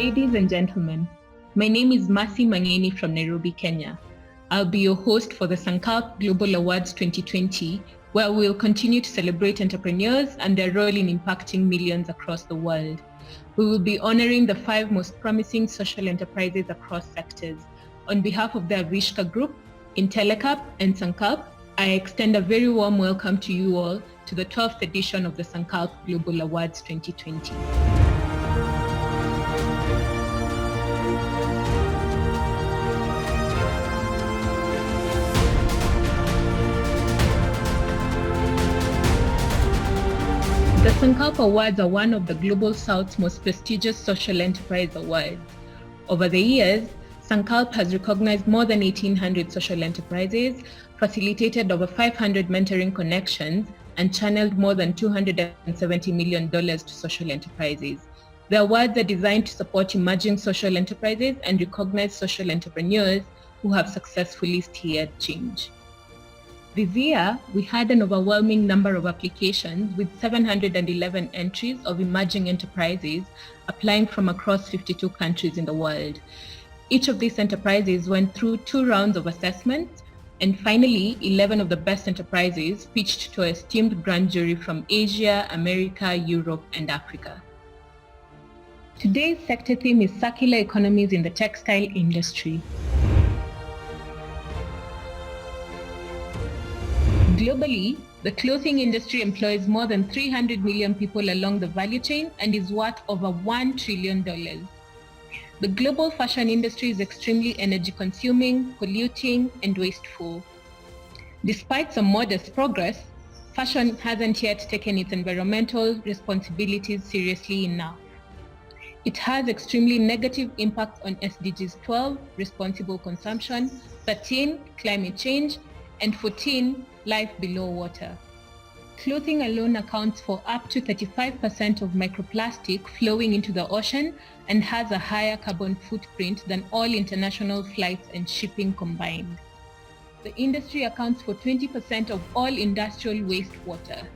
Ladies and gentlemen, my name is Mercy Mangeni from Nairobi, Kenya. I'll be your host for the Sankalp Global Awards 2020, where we'll continue to celebrate entrepreneurs and their role in impacting millions across the world. We will be honoring the 5 most promising social enterprises across sectors. On behalf of the Avishka Group, Intellecap, and Sankalp, I extend a very warm welcome to you all to the 12th edition of the Sankalp Global Awards 2020. The Sankalp Awards are one of the Global South's most prestigious social enterprise awards. Over the years, Sankalp has recognized more than 1,800 social enterprises, facilitated over 500 mentoring connections, and channeled more than $270 million to social enterprises. The awards are designed to support emerging social enterprises and recognize social entrepreneurs who have successfully steered change. This year, we had an overwhelming number of applications with 711 entries of emerging enterprises applying from across 52 countries in the world. Each of these enterprises went through 2 rounds of assessment, and finally, 11 of the best enterprises pitched to an esteemed grand jury from Asia, America, Europe, and Africa. Today's sector theme is circular economies in the textile industry. Globally, the clothing industry employs more than 300 million people along the value chain and is worth over $1 trillion. The global fashion industry is extremely energy consuming, polluting, and wasteful. Despite some modest progress, fashion hasn't yet taken its environmental responsibilities seriously enough. It has extremely negative impacts on SDGs 12, responsible consumption, 13, climate change, and 14, life below water. Clothing alone accounts for up to 35% of microplastic flowing into the ocean and has a higher carbon footprint than all international flights and shipping combined. The industry accounts for 20% of all industrial wastewater.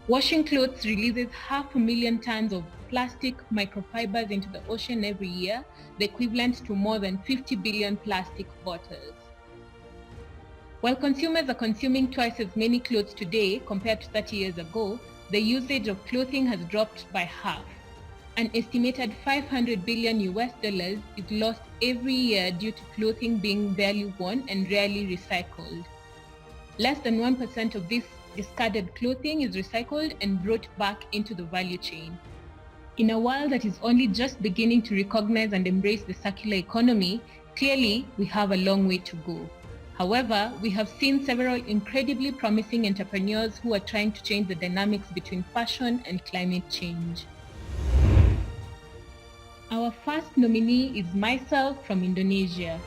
Washing clothes releases 500,000 tons of plastic microfibers into the ocean every year, the equivalent to more than 50 billion plastic bottles. While consumers are consuming twice as many clothes today compared to 30 years ago, the usage of clothing has dropped by half. An estimated $500 billion is lost every year due to clothing being barely worn and rarely recycled. Less than 1% of this discarded clothing is recycled and brought back into the value chain. In a world that is only just beginning to recognize and embrace the circular economy, clearly we have a long way to go. However, we have seen several incredibly promising entrepreneurs who are trying to change the dynamics between fashion and climate change. Our first nominee is Mycelium from Indonesia.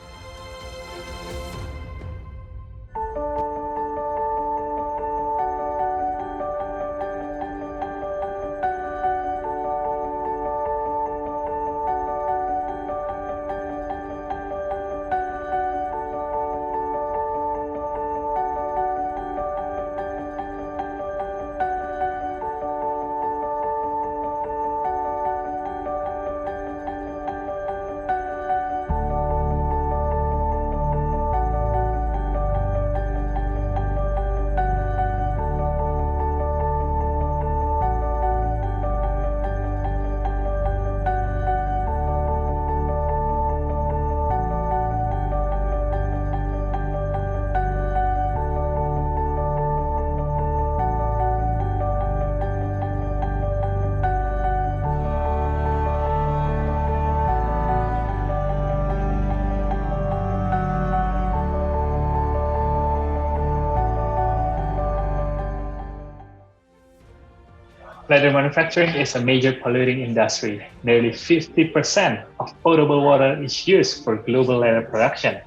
Leather manufacturing is a major polluting industry. Nearly 50% of potable water is used for global leather production.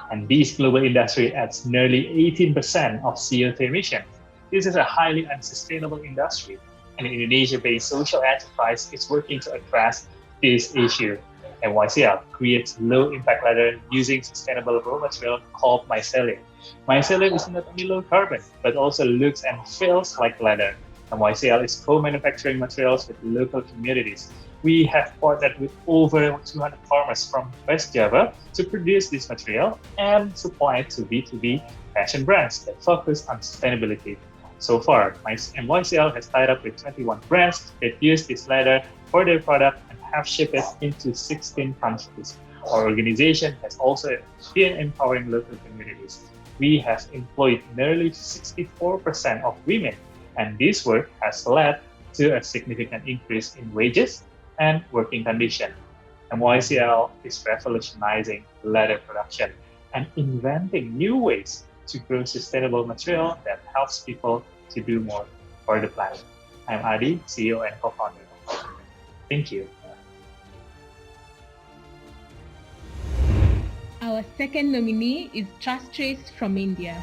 And this global industry adds nearly 18% of CO2 emissions. This is a highly unsustainable industry, and an Indonesia-based social enterprise is working to address this issue. And YCL creates low-impact leather using sustainable raw material called Mycelium. Mycelium is not only low carbon, but also looks and feels like leather. MYCL is co-manufacturing materials with local communities. We have partnered with over 200 farmers from West Java to produce this material and supply it to B2B fashion brands that focus on sustainability. So far, MYCL has tied up with 21 brands that use this leather for their product and have shipped it into 16 countries. Our organization has also been empowering local communities. We have employed nearly 64% of women, and this work has led to a significant increase in wages and working conditions. MYCL is revolutionizing leather production and inventing new ways to grow sustainable material that helps people to do more for the planet. I'm Adi, CEO and co-founder. Thank you. Our second nominee is Trustrace from India.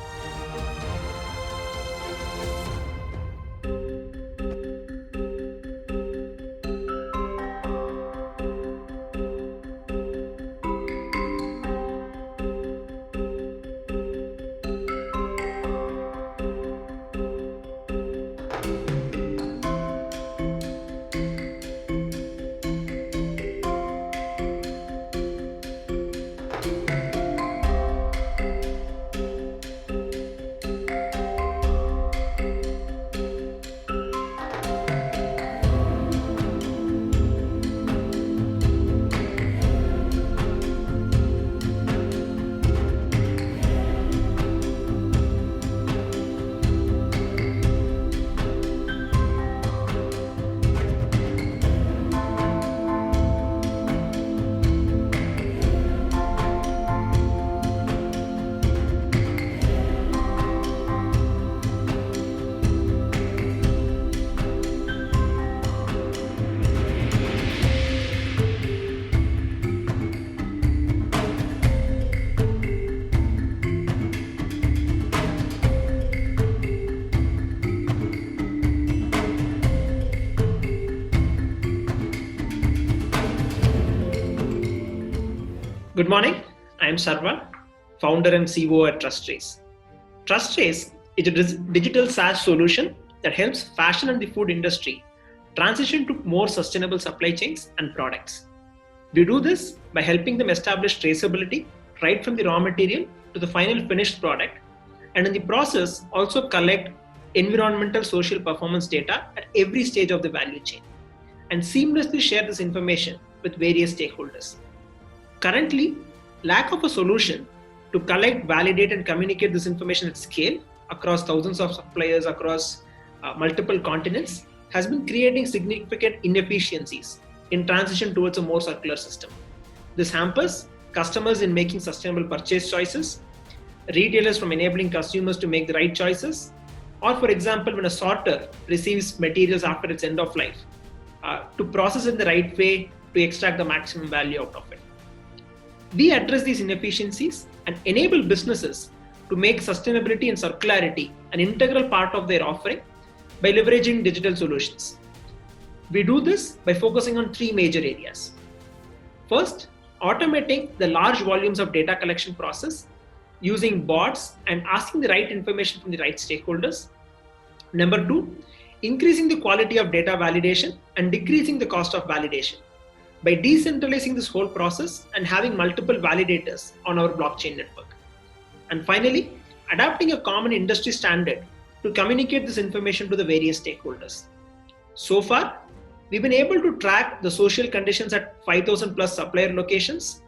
Good morning, I am Sarvan, founder and CEO at Trustrace. Trustrace is a digital SaaS solution that helps fashion and the food industry transition to more sustainable supply chains and products. We do this by helping them establish traceability right from the raw material to the final finished product, and in the process also collect environmental social performance data at every stage of the value chain and seamlessly share this information with various stakeholders. Currently, lack of a solution to collect, validate, and communicate this information at scale across thousands of suppliers across multiple continents has been creating significant inefficiencies in transition towards a more circular system. This hampers customers in making sustainable purchase choices, retailers from enabling consumers to make the right choices, or for example, when a sorter receives materials after its end of life, to process it the right way to extract the maximum value out of it. We address these inefficiencies and enable businesses to make sustainability and circularity an integral part of their offering by leveraging digital solutions. We do this by focusing on three major areas. First, automating the large volumes of data collection process using bots and asking the right information from the right stakeholders. Number two, increasing the quality of data validation and decreasing the cost of validation by decentralizing this whole process and having multiple validators on our blockchain network. And finally, adapting a common industry standard to communicate this information to the various stakeholders. So far, we've been able to track the social conditions at 5,000 plus supplier locations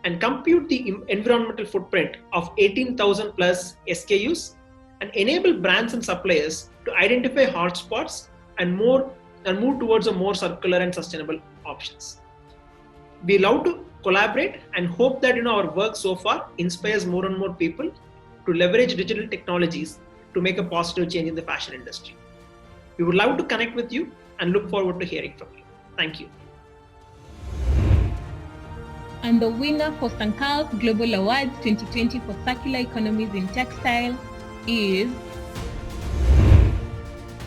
and compute the environmental footprint of 18,000 plus SKUs and enable brands and suppliers to identify hotspots and move towards a more circular and sustainable options. We love to collaborate and hope that our work so far inspires more and more people to leverage digital technologies to make a positive change in the fashion industry. We would love to connect with you and look forward to hearing from you. Thank you. And the winner for Sankalp Global Awards 2020 for Circular Economies in Textile is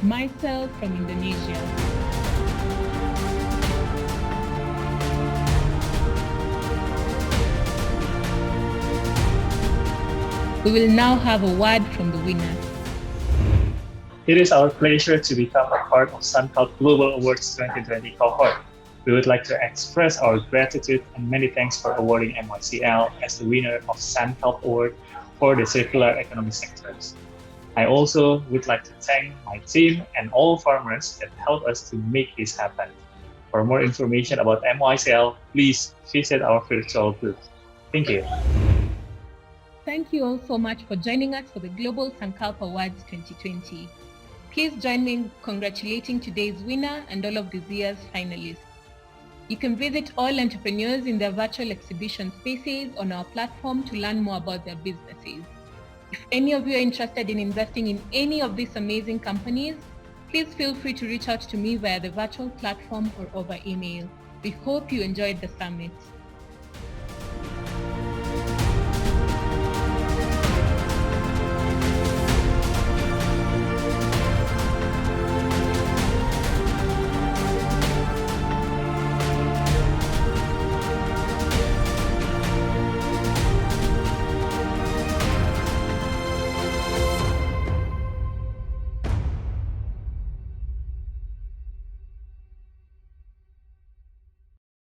Mycelium from Indonesia. We will now have a word from the winner. It is our pleasure to become a part of SunCalp Global Awards 2020 cohort. We would like to express our gratitude and many thanks for awarding MYCL as the winner of SunCalp Award for the circular economy sectors. I also would like to thank my team and all farmers that helped us to make this happen. For more information about MYCL, please visit our virtual booth. Thank you. Thank you all so much for joining us for the Global SunCalp Awards 2020. Please join me in congratulating today's winner and all of this year's finalists. You can visit all entrepreneurs in their virtual exhibition spaces on our platform to learn more about their businesses. If any of you are interested in investing in any of these amazing companies, please feel free to reach out to me via the virtual platform or over email. We hope you enjoyed the summit.